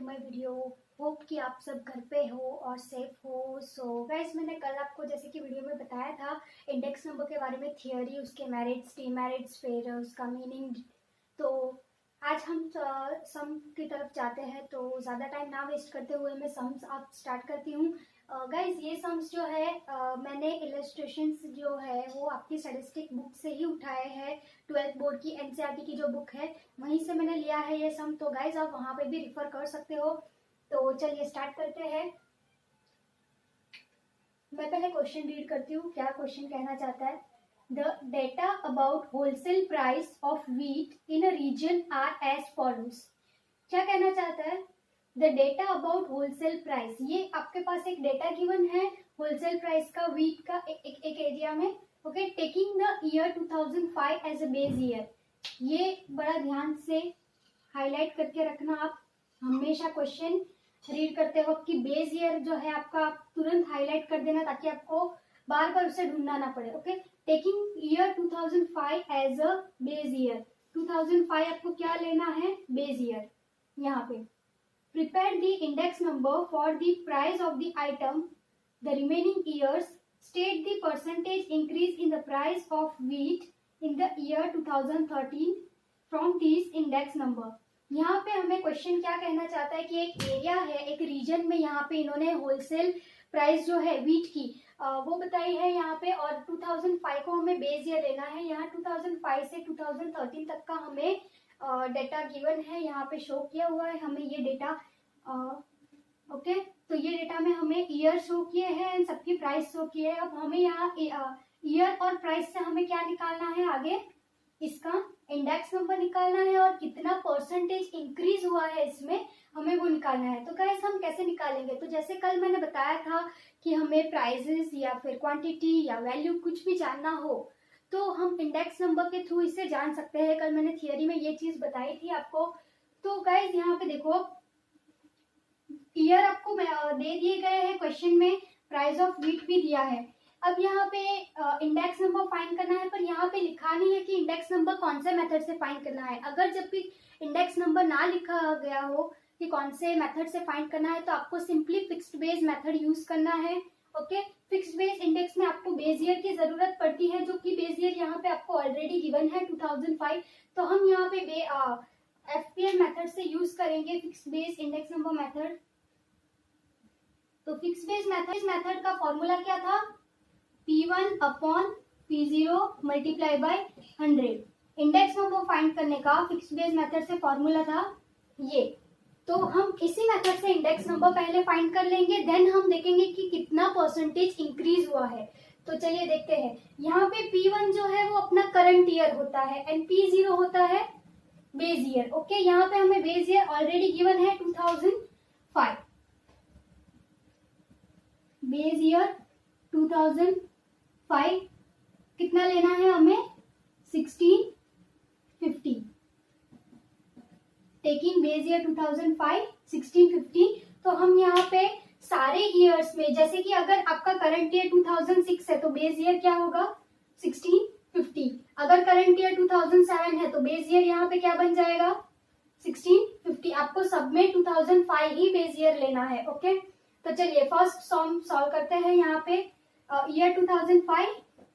My video. Hope कि आप सब घर पे हो और सेफ हो। सो गाइस, मैंने कल आपको जैसे कि वीडियो में बताया था इंडेक्स नंबर के बारे में, थियोरी, उसके मेरिट्स, डीमेरिट्स, फिर उसका मीनिंग। तो आज हम सम की तरफ जाते हैं, तो ज़्यादा टाइम ना वेस्ट करते हुए मैं सम्स आप स्टार्ट करती हूँ। गाइस, ये सम्स जो है मैंने इलस्ट्रेशंस जो है वो आपकी स्टैटिस्टिक बुक से ही उठाए हैं। 12th बोर्ड की एनसीईआरटी की जो बुक है वहीं से मैंने लिया है ये सम। तो गाइस, आप वहां पे भी रिफर कर सकते हो। तो चलिए स्टार्ट करते हैं। मैं पहले क्वेश्चन रीड करती हूँ, क्या क्वेश्चन कहना चाहता है। The data about wholesale price of wheat in a region are as follows. क्या कहना चाहता है, the data about wholesale price. ये आपके पास एक डेटा गिवन है होलसेल प्राइस का व्हीट का एक एरिया में। Okay, taking the year 2005 as a base year. ये बड़ा ध्यान से हाईलाइट करके रखना आप हमेशा क्वेश्चन रीड करते वक्त कि बेस ईयर जो है आपका आप तुरंत हाईलाइट कर देना, ताकि आपको बार बार उसे ढूंढना ना पड़े। Okay, taking year 2005 as a base year. 2005 आपको क्या लेना है, बेस ईयर। यहाँ पे prepare the index number for the price of the item the remaining years. State the percentage increase in the price of wheat in the year 2013 from this index number. यहाँ पे हमें question क्या कहना चाहता है कि एक एरिया है, एक रीजन में यहाँ पे इन्होंने होलसेल प्राइस जो है व्हीट की वो बताई है यहाँ पे, और 2005 को हमें बेस ईयर लेना है। यहाँ 2005 से 2013 तक का हमें डेटा गिवन है, यहाँ पे शो किया हुआ है हमें ये डेटा। ओके, तो ये डेटा में हमें ईयर शो किए हैं, सबकी प्राइस शो की है। अब हमें यहाँ ईयर और प्राइस से हमें क्या निकालना है, आगे इसका इंडेक्स नंबर निकालना है और कितना परसेंटेज इंक्रीज हुआ है इसमें हमें वो निकालना है। तो गाइस, हम कैसे निकालेंगे, तो जैसे कल मैंने बताया था कि हमें प्राइजेस या फिर क्वांटिटी या वैल्यू कुछ भी जानना हो तो हम इंडेक्स नंबर के थ्रू इसे जान सकते हैं। कल मैंने थियोरी में ये चीज बताई थी आपको। तो गाइस, यहाँ पे देखो ईयर आपको दे दिए गए हैं क्वेश्चन में, प्राइस ऑफ व्हीट भी दिया है। अब यहाँ पे इंडेक्स नंबर फाइंड करना है, पर यहाँ पे लिखा नहीं है कि इंडेक्स नंबर कौन से मेथड से फाइंड करना है। अगर जब भी इंडेक्स नंबर ना लिखा गया हो कि कौन से मेथड से फाइंड करना है, तो आपको simply fixed base method use करना है। ओके, फिक्स्ड बेस इंडेक्स में आपको बेस ईयर की जरूरत पड़ती है, जो कि बेस ईयर यहाँ पे आपको ऑलरेडी गिवन है 2005। तो हम यहाँ पे एफपीएम मेथड से यूज करेंगे fixed base index number method. तो फिक्स बेस मेथड का फॉर्मूला क्या था, P1 upon P0 multiply by 100। Index number find करने का फिक्स बेस मेथड से फॉर्मूला था ये। तो हम इसी मेथड से इंडेक्स नंबर पहले फाइंड कर लेंगे, देन हम देखेंगे कि कितना परसेंटेज इंक्रीज हुआ है। तो चलिए देखते हैं। यहाँ पे P1 जो है वो अपना करंट ईयर होता है एंड P0 होता है बेस ईयर। ओके, यहाँ पे हमें बेस ईयर ऑलरेडी गिवन है 2005। बेस ईयर 2005 कितना लेना है हमें, 1650। Taking base year 2005 1650। तो हम यहाँ पे सारे ईयर्स में, जैसे कि अगर आपका करंट ईयर 2006 है तो बेस ईयर क्या होगा, 1650। अगर करंट ईयर 2007 है तो बेस ईयर यहाँ पे क्या बन जाएगा, 1650। आपको सब में 2005 ही बेस ईयर लेना है। ओके, तो चलिए फर्स्ट सम सॉल्व करते हैं। यहाँ पे ईयर 2005,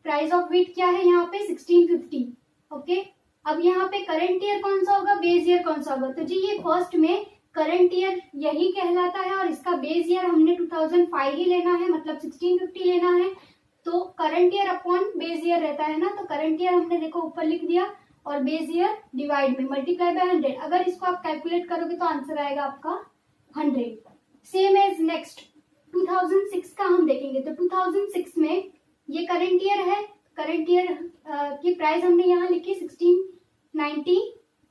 प्राइस ऑफ व्हीट क्या है यहाँ पे 1650। ओके, अब यहाँ पे करंट ईयर कौन सा होगा, बेस ईयर कौन सा होगा, तो जी ये फर्स्ट में करंट ईयर यही कहलाता है, और इसका बेस ईयर हमने 2005 ही लेना है, मतलब 1650 लेना है। तो current year upon base year रहता है ना, तो करंट ईयर हमने देखो ऊपर लिख दिया और बेस ईयर डिवाइड में मल्टीप्लाई बाय 100। अगर इसको आप कैलकुलेट करोगे तो आंसर आएगा आपका 100। सेम एज नेक्स्ट 2006 का हम देखेंगे। तो 2006 में ये करंट ईयर है, करंट ईयर की प्राइस हमने यहाँ लिखी 1690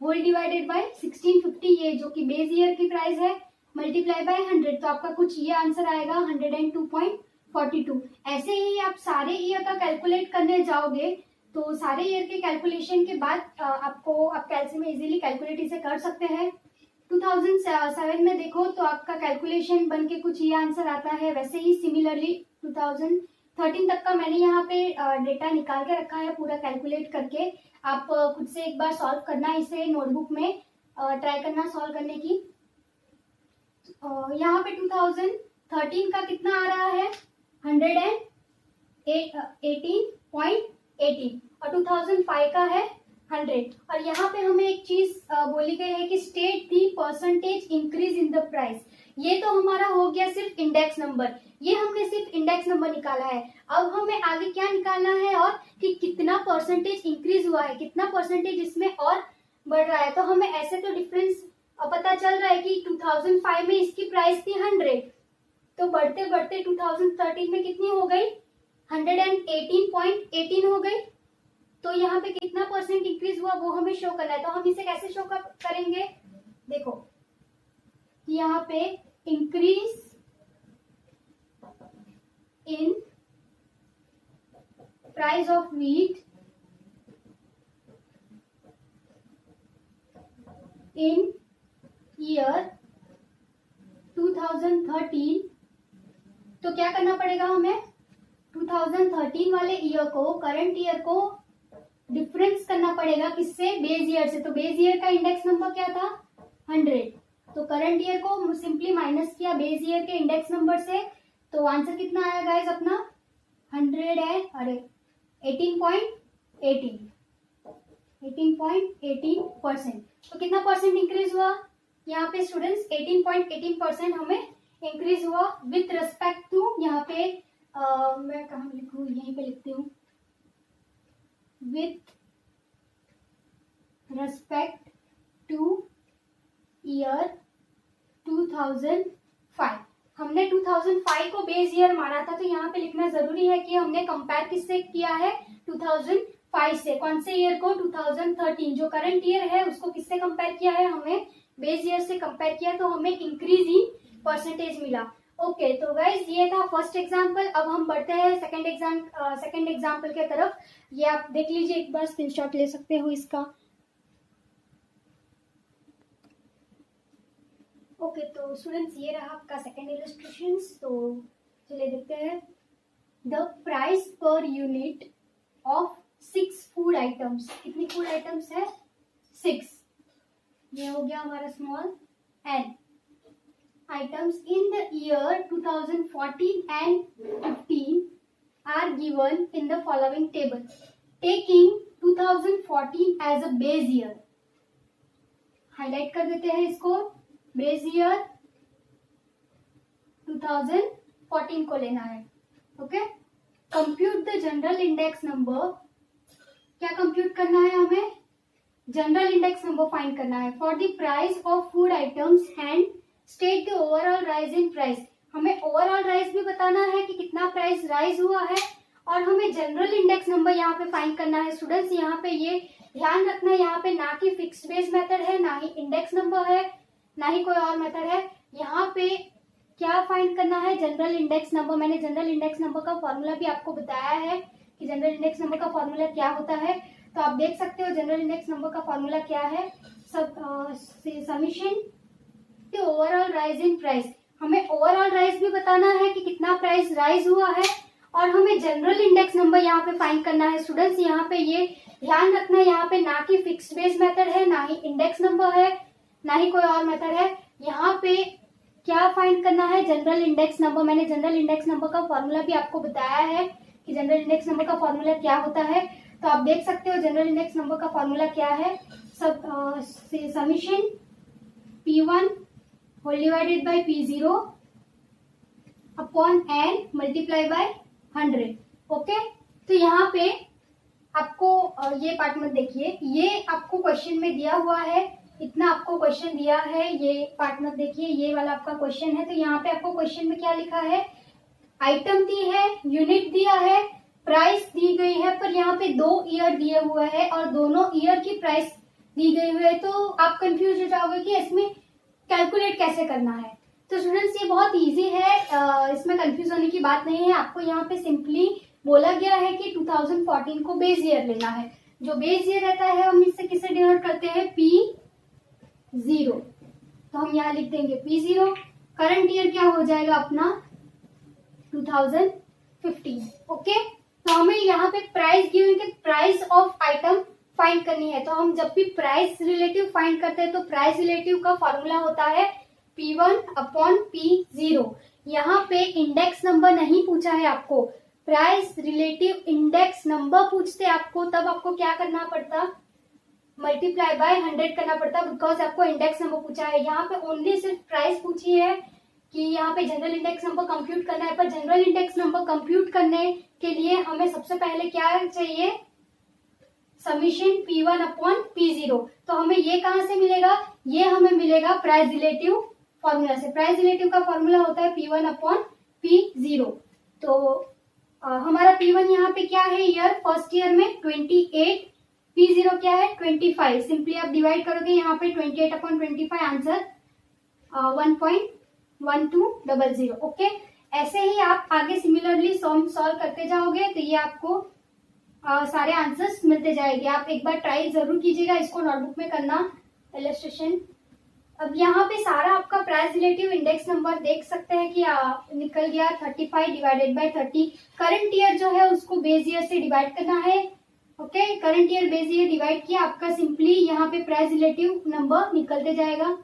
होल डिवाइडेड बाय 1650, ये जो कि बेस ईयर की प्राइस है, मल्टीप्लाई बाय 100। तो आपका कुछ ये आंसर आएगा 102.42। ऐसे ही आप सारे ईयर का कैलकुलेट करने जाओगे तो सारे ईयर के कैलकुलेशन के बाद आप कैलसी में इजीली कैलकुलेट इसे कर सकते हैं। 2007 में देखो तो आपका कैलकुलेशन बन के कुछ ये आंसर आता है। वैसे ही सिमिलरली 2013 तक का मैंने यहाँ पे डेटा निकाल के रखा है पूरा कैलकुलेट करके। आप खुद से एक बार सॉल्व करना, इसे नोटबुक में ट्राई करना सॉल्व करने की। यहाँ पे 2013 का कितना आ रहा है 118.18 और 2005 का है 100। और यहाँ पे हमें एक चीज बोली गई है कि state the percentage increase in the price. ये तो हमारा हो गया सिर्फ इंडेक्स नंबर, ये हमने सिर्फ इंडेक्स नंबर निकाला है। अब हमें आगे क्या निकालना है और कि कितना परसेंटेज इंक्रीज हुआ है, कितना परसेंटेज इसमें और बढ़ रहा है। तो हमें ऐसे तो डिफरेंस पता चल रहा है कि 2005 में इसकी प्राइस थी 100, तो बढ़ते बढ़ते 2013 में कितनी हो गई 118.18 हो गई। तो यहाँ पे कितना परसेंट इंक्रीज हुआ वो हमें शो करना है। तो हम इसे कैसे शो करेंगे, देखो यहाँ पे increase in price of wheat in year 2013। तो क्या करना पड़ेगा हमें 2013 वाले ईयर को करंट ईयर को डिफरेंस करना पड़ेगा किससे, बेस ईयर से। तो बेस ईयर का इंडेक्स नंबर क्या था 100, तो करंट ईयर को सिंपली माइनस किया बेस ईयर के इंडेक्स नंबर से। तो आंसर कितना आया गाइस अपना 18.18%। तो कितना परसेंट इंक्रीज हुआ यहाँ पे स्टूडेंट्स 18.18% हमें इंक्रीज हुआ विथ रेस्पेक्ट टू, यहाँ पे मैं कहाँ लिखूँ, यहीं पे लिखती हूँ, विथ रेस्पेक्ट टू ईयर 2005। हमने 2005 को बेस ईयर माना था, तो यहाँ पे लिखना जरूरी है कि हमने कंपेयर किससे किया है 2005 से। कौन से ईयर को 2013, जो करंट ईयर है उसको किससे कंपेयर किया है, हमें बेस ईयर से कंपेयर किया, तो हमें इंक्रीज इन परसेंटेज मिला। ओके तो गाइज ये था फर्स्ट एग्जाम्पल। अब हम बढ़ते हैं सेकंड एग्जाम्पल के तरफ। ये आप देख लीजिए, एक बार स्क्रीनशॉट ले सकते हो इसका। ओके तो स्टूडेंट्स ये रहा आपका सेकंड इलस्ट्रेशंस। तो चलिए देखते हैं। The price per unit of 6 food items. कितनी फूड आइटम्स है 6। ये हो गया हमारा small n items in the year 2014 and 15 are given in the following table, taking 2014 as a base year। Highlight कर देते हैं इसको, बेस ईयर 2014 को लेना है। Okay, compute the general index number. क्या कंप्यूट करना है हमें, जनरल इंडेक्स नंबर फाइंड करना है for the price of food items and state the overall rise in price. हमें ओवरऑल राइज भी बताना है कि कितना प्राइस राइज हुआ है, और हमें जनरल इंडेक्स नंबर यहाँ पे फाइंड करना है। स्टूडेंट्स यहाँ पे ये ध्यान रखना, यहाँ पे ना कि फिक्स्ड बेस मेथड है, ना ही इंडेक्स नंबर है, ना ही कोई और मेथड है। यहाँ पे क्या फाइंड करना है, जनरल इंडेक्स नंबर। मैंने जनरल इंडेक्स नंबर का फॉर्मूला भी आपको बताया है कि जनरल इंडेक्स नंबर का फॉर्मूला क्या होता है। तो आप देख सकते हो जनरल इंडेक्स नंबर का फॉर्मूला क्या है, summation overall rise in price. हमें ओवरऑल राइज भी बताना है कि कितना प्राइस राइज हुआ है, और हमें जनरल इंडेक्स नंबर यहाँ पे फाइंड करना है। स्टूडेंट्स यहाँ पे ये ध्यान रखना, यहाँ पे ना कि फिक्स्ड बेस मेथड है, ना ही इंडेक्स नंबर है, ना ही कोई और मेथड है। यहाँ पे क्या फाइंड करना है, जनरल इंडेक्स नंबर। मैंने जनरल इंडेक्स नंबर का फॉर्मूला भी आपको बताया है कि जनरल इंडेक्स नंबर का फॉर्मूला क्या होता है। तो आप देख सकते हो जनरल इंडेक्स नंबर का फॉर्मूला क्या है, summation P1 whole divided by P0 upon n multiply by 100। Okay, तो यहाँ पे आपको ये पार्ट मत देखिए, ये आपको क्वेश्चन में दिया हुआ है, इतना आपको क्वेश्चन दिया है, ये पार्ट मत देखिए, ये वाला आपका क्वेश्चन है। तो यहाँ पे आपको क्वेश्चन में क्या लिखा है, आइटम दी है, यूनिट दिया है, प्राइस दी गई है, पर यहाँ पे 2 ईयर दिए हुए हैं और दोनों ईयर की प्राइस दी गई हुई है। तो आप कंफ्यूज हो जाओगे कि इसमें कैलकुलेट कैसे करना है। तो स्टूडेंट्स ये बहुत इजी है, इसमें कंफ्यूज होने की बात नहीं है। आपको यहाँ पे सिंपली बोला गया है कि 2014 को बेस ईयर लेना है। जो बेस ईयर रहता है हम इससे किससे डिनोट करते हैं, P0। तो हम यहाँ लिख देंगे P0। करंट ईयर क्या हो जाएगा अपना 2015। ओके, तो हमें यहाँ पे प्राइस गिवन के प्राइस ऑफ आइटम फाइंड करनी है। तो हम जब भी प्राइस रिलेटिव फाइंड करते हैं तो प्राइस रिलेटिव का फॉर्मूला होता है P1/P0। यहाँ पे इंडेक्स नंबर नहीं पूछा है आपको, प्राइस रिलेटिव इंडेक्स नंबर पूछते आपको, तब आपको क्या करना पड़ता, मल्टीप्लाई बाय 100 करना पड़ता, बिकॉज आपको इंडेक्स नंबर पूछा है। यहाँ पे ओनली सिर्फ प्राइस पूछी है कि यहाँ पे जनरल इंडेक्स नंबर कंप्यूट करना है, पर जनरल इंडेक्स नंबर कंप्यूट करने के लिए हमें सबसे पहले क्या चाहिए, समीशन P1/P0। तो हमें ये कहाँ से मिलेगा, ये हमें मिलेगा प्राइस रिलेटिव फॉर्मूला से। प्राइस रिलेटिव का फॉर्मूला होता है P1/P0। तो हमारा P1 यहाँ पे क्या है, ईयर फर्स्ट ईयर में 28, P0 क्या है 25। सिंपली आप डिवाइड करोगे यहाँ पे 28/25, आंसर 1.1200। ओके, ऐसे ही आप आगे सिमिलरली सॉल्व करते जाओगे तो ये आपको सारे आंसर्स मिलते जाएंगे। आप एक बार ट्राई जरूर कीजिएगा, इसको नोटबुक में करना इलस्ट्रेशन। अब यहाँ पे सारा आपका प्राइस रिलेटिव इंडेक्स नंबर देख सकते हैं कि निकल गया 35 डिवाइडेड बाय 30। करंट ईयर जो है उसको बेस ईयर से डिवाइड करना है। Okay, current year base year divide किया, आपका सिंपली यहाँ पे प्राइस रिलेटिव नंबर निकलते जाएगा।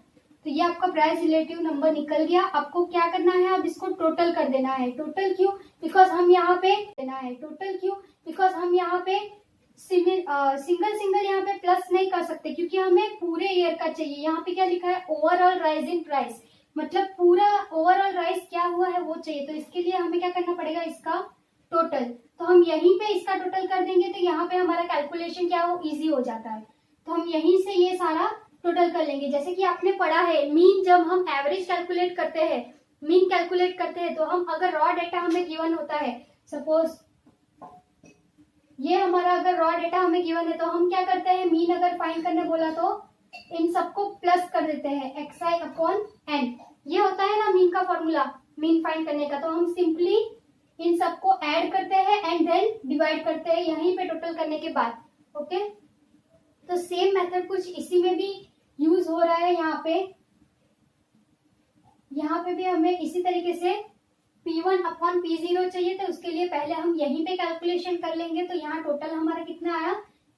तो ये आपका प्राइस रिलेटिव नंबर निकल गया। आपको क्या करना है, अब इसको टोटल कर देना है। टोटल क्यों, बिकॉज हम यहाँ पे देना है। टोटल क्यों, बिकॉज हम यहाँ पे सिंगल यहाँ पे प्लस नहीं कर सकते, क्योंकि हमें पूरे ईयर का चाहिए। यहाँ पे क्या लिखा है, ओवरऑल राइज इन प्राइस, मतलब पूरा ओवरऑल राइज क्या हुआ है वो चाहिए। तो इसके लिए हमें क्या करना पड़ेगा, इसका टोटल। तो हम यहीं पे इसका टोटल कर देंगे, तो यहाँ पे हमारा कैलकुलेशन क्या हो, इजी हो जाता है। तो हम यहीं से ये सारा टोटल कर लेंगे। जैसे कि आपने पढ़ा है, मीन जब हम एवरेज कैलकुलेट करते हैं, मीन कैलकुलेट करते हैं, तो हम अगर रॉ डेटा हमें गिवन होता है, सपोज ये हमारा अगर रॉ डेटा हमें गिवन है, तो हम क्या करते हैं, मीन अगर फाइंड करने बोला तो इन सबको प्लस कर देते हैं, xi/n। ये होता है ना मीन का फॉर्मूला, मीन फाइंड करने का। तो हम सिंपली इन सबको ऐड करते हैं एंड देन डिवाइड करते हैं यहीं पे टोटल करने के बाद। ओके, तो सेम मेथड कुछ इसी में भी यूज हो रहा है। यहाँ पे भी हमें इसी तरीके से P1/P0 चाहिए, तो उसके लिए पहले हम यहीं पे कैलकुलेशन कर लेंगे। तो यहाँ टोटल हमारा कितना आया,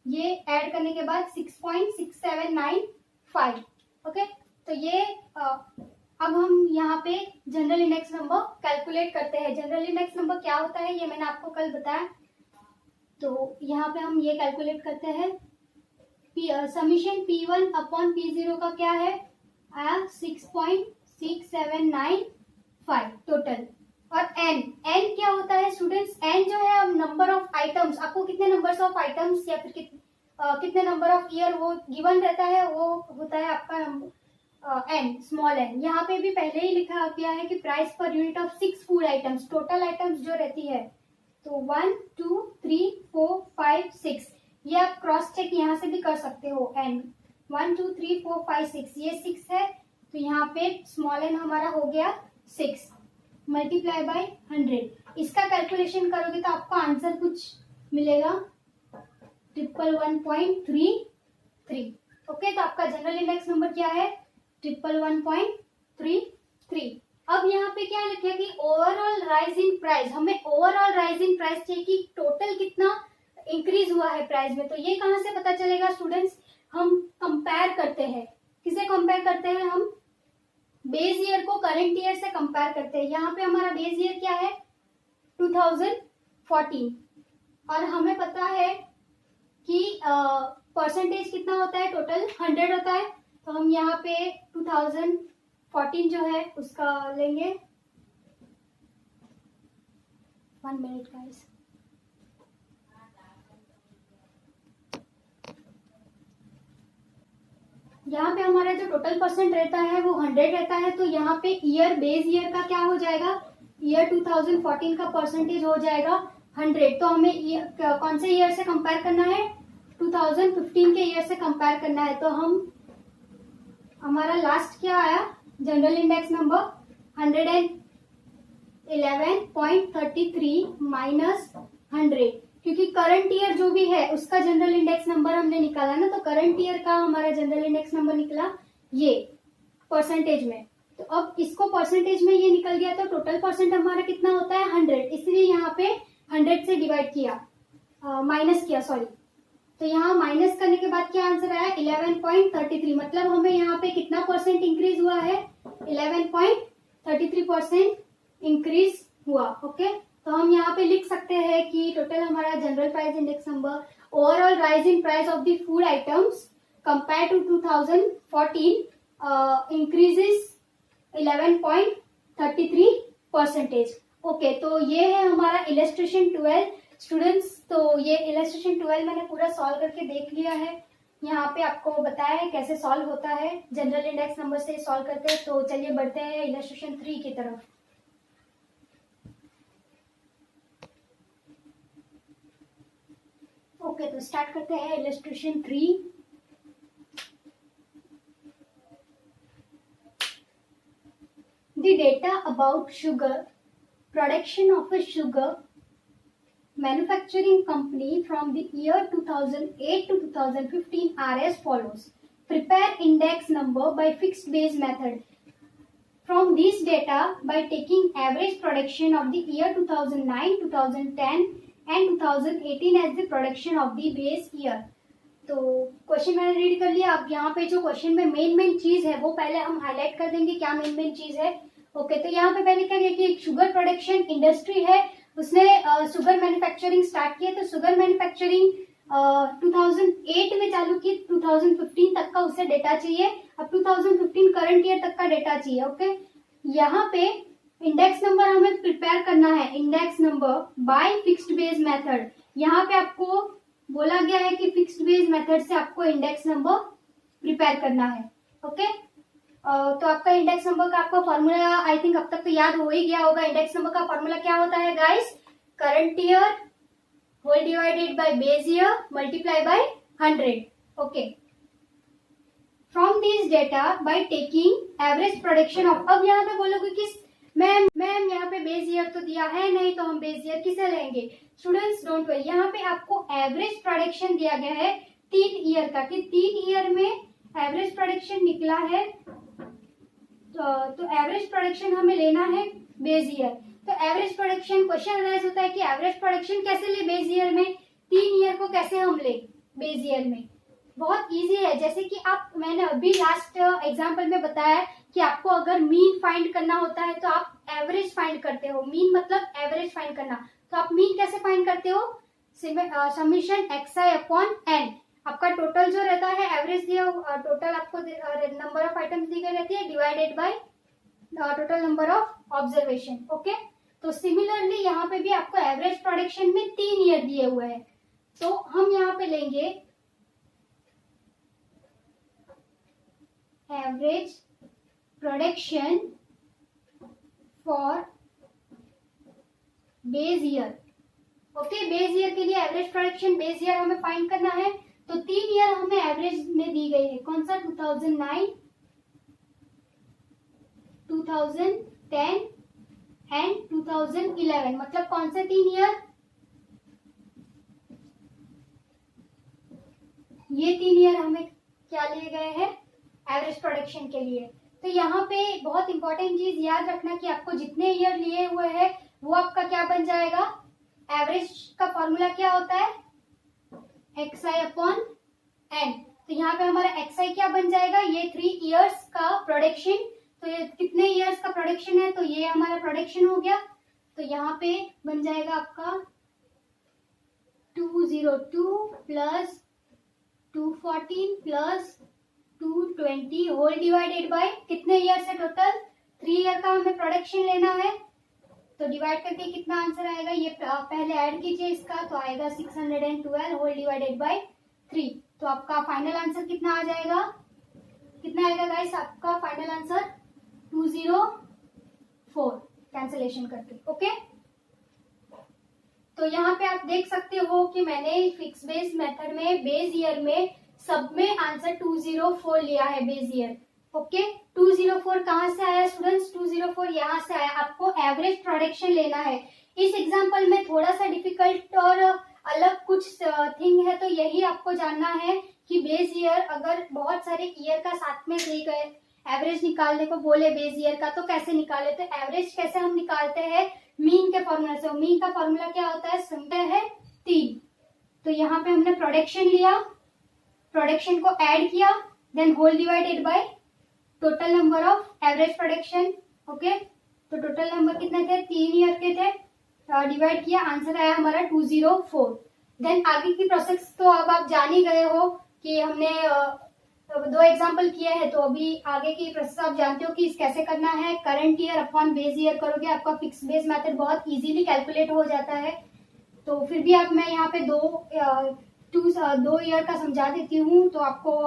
ये ऐड करने के बाद 6.6795। ओके, तो ये अब हम यहाँ पे जनरल इंडेक्स नंबर कैलकुलेट करते हैं। जनरल इंडेक्स नंबर क्या होता है ये मैंने आपको कल बताया। तो यहाँ पे हम ये कैलकुलेट करते हैं। समीशन P1/P0 का क्या है, आया 6.6795 टोटल। और n क्या होता है स्टूडेंट्स, n जो है नंबर ऑफ आइटम्स, आपको कितने नंबर्स ऑफ आइटम्स या फिर कितने नंबर ऑफ ईयर वो गिवन रहता है, वो होता है आपका n, स्मॉल n। यहाँ पे भी पहले ही लिखा गया है कि price per unit of 6 food items, total items जो रहती है, तो 1 2 3 4 5 6, ये आप क्रॉस चेक यहाँ से भी कर सकते हो। n 1 2 3 4 5 6, ये 6 है, तो यहाँ पे स्मॉल n हमारा हो गया 6 मल्टीप्लाई बाय 100। इसका कैलकुलेशन करोगे तो आपको आंसर कुछ मिलेगा 111.33। ओके, तो आपका जनरल इंडेक्स नंबर क्या है, 111.33। अब यहाँ पे क्या लिखा है कि ओवरऑल राइज इन प्राइस, हमें ओवरऑल राइज इन प्राइस चाहिए कि टोटल कितना इंक्रीज हुआ है प्राइस में। तो ये कहाँ से पता चलेगा स्टूडेंट्स, हम कंपेयर करते हैं। किसे कंपेयर करते हैं, हम बेस ईयर को करंट ईयर से कंपेयर करते हैं। यहाँ पे हमारा बेस ईयर क्या है 2014, और हमें पता है कि परसेंटेज कितना होता है, टोटल 100 होता है। तो हम यहाँ पे 2014 जो है उसका लेंगे। 1 मिनट गाइस। यहाँ पे हमारा जो टोटल परसेंट रहता है वो 100 रहता है। तो यहाँ पे ईयर, बेस ईयर का क्या हो जाएगा, ईयर 2014 का परसेंटेज हो जाएगा 100। तो हमें कौन से ईयर से कंपेयर करना है, 2015 के ईयर से कंपेयर करना है। तो हमारा लास्ट क्या आया, जनरल इंडेक्स नंबर 111.33 माइनस 100, क्योंकि करंट ईयर जो भी है उसका जनरल इंडेक्स नंबर हमने निकाला ना। तो करंट ईयर का हमारा जनरल इंडेक्स नंबर निकला ये परसेंटेज में। तो अब इसको परसेंटेज में ये निकल गया, तो टोटल परसेंट हमारा कितना होता है 100, इसलिए यहाँ पे 100 से डिवाइड किया, माइनस किया सॉरी। तो यहाँ माइनस करने के बाद क्या आंसर आया 11.33, मतलब हमें यहाँ पे कितना परसेंट इंक्रीज हुआ है 11.33% इंक्रीज हुआ। ओके, तो हम यहाँ पे लिख सकते हैं कि टोटल हमारा general price index number, overall rise in price of the food items compare to 2014 increases 11.33%। Okay, तो ये है हमारा इलस्ट्रेशन 12 स्टूडेंट्स। तो ये इलस्ट्रेशन 12 मैंने पूरा सॉल्व करके देख लिया है। यहाँ पे आपको बताया है कैसे सॉल्व होता है, जनरल इंडेक्स नंबर से सॉल्व करते हैं। तो चलिए बढ़ते हैं इलस्ट्रेशन 3 की तरफ। ओके, तो स्टार्ट करते हैं illustration 3। The data about sugar, production of a sugar manufacturing company from the year 2008 to 2015 are as follows. Prepare index number by fixed base method. From these data, by taking average production of the year 2009, 2010 and 2018 as the production of the base year. तो question मैंने read कर लिया। अब यहाँ पे जो question में main चीज है वो पहले हम हाईलाइट कर देंगे, क्या मेन चीज है। ओके, तो यहाँ पे पहले क्या है कि एक शुगर प्रोडक्शन इंडस्ट्री है, उसने शुगर मैन्युफैक्चरिंग स्टार्ट किया। तो शुगर मैन्युफैक्चरिंग 2008 में चालू की, 2015 तक का उसे डेटा चाहिए। अब 2015 करंट ईयर तक का डेटा चाहिए। ओके, यहाँ पे इंडेक्स नंबर हमें प्रिपेयर करना है, index number bye fixed base method. यहाँ पे आपको बोला गया है कि फिक्स्ड बेस मेथड से आपको इंडेक्स नंबर प्रिपेयर करना है। ओके, तो आपका इंडेक्स नंबर का आपका फॉर्मूला आई थिंक अब तक तो याद हो ही गया होगा। इंडेक्स नंबर का फॉर्मूला क्या होता है guys? Current year whole divided by base year multiply by 100। Okay, from this data by taking average production of. अब यहाँ पे बोलोगे कि मैम यहाँ पे बेस ईयर तो दिया है नहीं, तो हम बेस ईयर किसे लेंगे? स्टूडेंट्स डोंट वरी, यहाँ पे आपको एवरेज प्रोडक्शन दिया गया है 3 ईयर का, कि 3 ईयर में एवरेज प्रोडक्शन निकला है। तो एवरेज प्रोडक्शन हमें लेना है बेस ईयर। तो एवरेज प्रोडक्शन क्वेश्चन अराइज होता है कि एवरेज प्रोडक्शन कैसे ले बेस ईयर में, 3 ईयर को कैसे हम ले बेस ईयर में। बहुत इजी है, जैसे कि मैंने अभी लास्ट एग्जांपल में बताया कि आपको अगर मीन फाइंड करना होता है तो आप एवरेज फाइंड करते हो। मीन मतलब एवरेज फाइंड करना, तो आप मीन कैसे फाइंड करते हो? Summation xi upon n। आपका टोटल जो रहता है एवरेज दिया, टोटल आपको नंबर ऑफ आइटम्स दी गई रहती है divided by total number of observation. Okay, तो सिमिलरली यहाँ पे भी आपको एवरेज प्रोडक्शन में 3 ईयर दिए हुए हैं। तो हम यहाँ पे लेंगे average production for base year. Okay, base year के लिए एवरेज प्रोडक्शन बेस ईयर हमें फाइंड करना है। तो 3 ईयर हमें एवरेज में दी गई है, कौन सा? 2009, 2010 एंड 2011। मतलब कौन से 3 ईयर? ये 3 ईयर हमें क्या लिए गए हैं एवरेज प्रोडक्शन के लिए। तो यहाँ पे बहुत इंपॉर्टेंट चीज याद रखना कि आपको जितने ईयर लिए हुए हैं वो आपका क्या बन जाएगा? एवरेज का फॉर्मूला क्या होता है? xi upon n। तो यहाँ पे हमारा xi क्या बन जाएगा? ये 3 इयर्स का प्रोडक्शन। तो ये कितने इयर्स का प्रोडक्शन है? तो ये हमारा प्रोडक्शन हो गया। तो यहाँ पे बन जाएगा आपका 202 plus 214 plus 220 whole divided by कितने ईयर्स है? टोटल 3 ईयर का हमें प्रोडक्शन लेना है। तो डिवाइड करके कितना आंसर आएगा? ये पहले ऐड कीजिए इसका, तो आएगा 612 होल डिवाइडेड बाय 3। तो आपका फाइनल आंसर कितना आ जाएगा? कितना आएगा गाइस आपका फाइनल आंसर? 204 कैंसिलेशन करके। ओके, तो यहाँ पे आप देख सकते हो कि मैंने फिक्स बेस मेथड में बेस ईयर में सब में आंसर 204 लिया है बेस ईयर। ओके, 204 कहाँ से आया स्टूडेंट्स? 204 यहाँ से आया। आपको एवरेज प्रोडक्शन लेना है। इस एग्जांपल में थोड़ा सा डिफिकल्ट और अलग कुछ थिंग है, तो यही आपको जानना है कि बेस ईयर अगर बहुत सारे ईयर का साथ में दे गए, एवरेज निकालने को बोले बेस ईयर का, तो कैसे निकाले? तो एवरेज कैसे हम निकालते हैं? मीन के फॉर्मूला से। मीन का फॉर्मूला क्या होता है? सिंपल है 3। तो यहाँ पे हमने प्रोडक्शन लिया, प्रोडक्शन को ऐड किया, then whole divided by total number of average production, okay. तो टोटल नंबर कितने थे, 3 ईयर के थे, डिवाइड किया, आंसर आया हमारा 204। देन आगे की प्रोसेस तो अब आप जान ही गए हो कि हमने 2 एग्जाम्पल किए हैं, तो अभी आगे की प्रोसेस आप जानते हो कि कैसे करना है। Current year upon base year करोगे, आपका फिक्स बेस मेथड बहुत इजीली कैलकुलेट हो जाता है। तो फिर भी आप मैं यहाँ पे 2 ईयर का समझा देती हूँ, तो आपको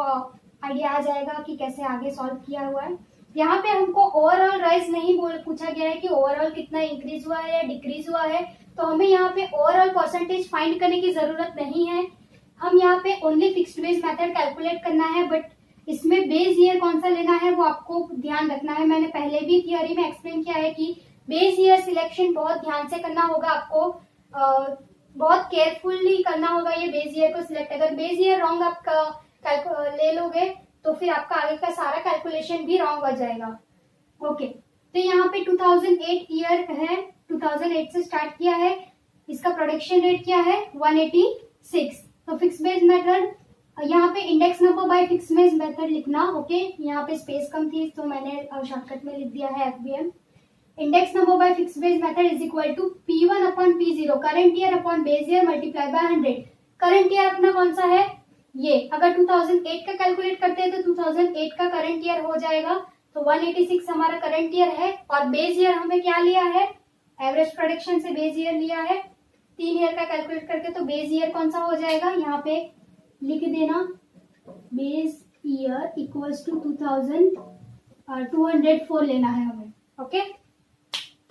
आइडिया आ जाएगा कि कैसे आगे सॉल्व किया हुआ है। यहाँ पे हमको ओवरऑल राइज नहीं पूछा गया है कि ओवरऑल कितना इंक्रीज हुआ है या डिक्रीज हुआ है, तो हमें यहाँ पे ओवरऑल परसेंटेज फाइंड करने की जरूरत नहीं है। हम यहाँ पे only fixed base method calculate करना है, बट इसमें बेस ईयर कौन सा लेना है वो आपको ध्यान रखना है। मैंने पहले भी थियोरी में एक्सप्लेन किया है कि बेस ईयर सिलेक्शन बहुत ध्यान से करना होगा आपको, बहुत केयरफुली करना होगा ये बेस ईयर को सिलेक्ट। अगर बेस ईयर रॉन्ग आप ले लोगे तो फिर आपका आगे का सारा कैलकुलेशन भी रॉन्ग हो जाएगा, ओके। तो यहाँ पे 2008 ईयर है, 2008 से स्टार्ट किया है, इसका प्रोडक्शन रेट क्या है 186। तो फिक्स बेस मेथड, यहाँ पे index number by fix base method लिखना, ओके। यहाँ पे स्पेस कम थी तो मैंने शॉर्टकट में लिख दिया है FBM। Index number by fix base method is equal to P1 upon P0 current year upon base year multiply by 100। Current year अपना कौन सा है, ये अगर 2008 का कैलकुलेट करते हैं तो 2008 का करंट ईयर हो जाएगा, तो 186 हमारा करंट ईयर है। और बेस ईयर हमें क्या लिया है, एवरेज प्रोडक्शन से बेस ईयर लिया है 3 ईयर का कैलकुलेट करके, तो बेस ईयर कौन सा हो जाएगा, यहाँ पे लिख देना बेस ईयर इक्वल्स टू 204 लेना है हमें, ओके।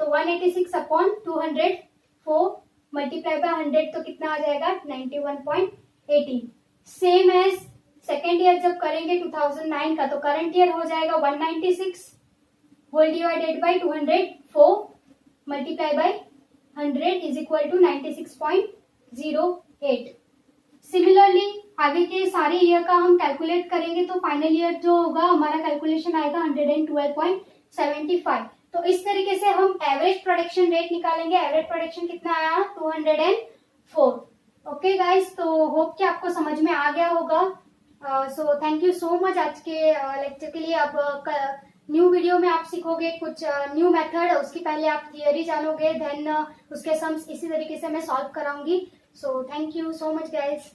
तो 186 अपॉन 204 मल्टीप्लाई बाय 100 तो कितना आ जाएगा 91.18। सेम एज सेकेंड ईयर जब करेंगे 2009 का, तो करंट ईयर हो जाएगा 196 whole divided by 204 multiply by 100 is equal to 96.08। Similarly आगे के सारे ईयर का हम कैलकुलेट करेंगे तो फाइनल ईयर जो होगा हमारा कैलकुलेशन आएगा 112.75। तो इस तरीके से हम एवरेज प्रोडक्शन रेट निकालेंगे। एवरेज प्रोडक्शन कितना आया 204, ओके गाइस। तो होप कि आपको समझ में आ गया होगा। सो थैंक यू सो मच आज के लेक्चर के लिए। अब न्यू वीडियो में आप सीखोगे कुछ न्यू मेथड, उसकी पहले आप थियरी जानोगे, देन उसके सम्स इसी तरीके से मैं सॉल्व कराऊंगी। So thank you so much guys.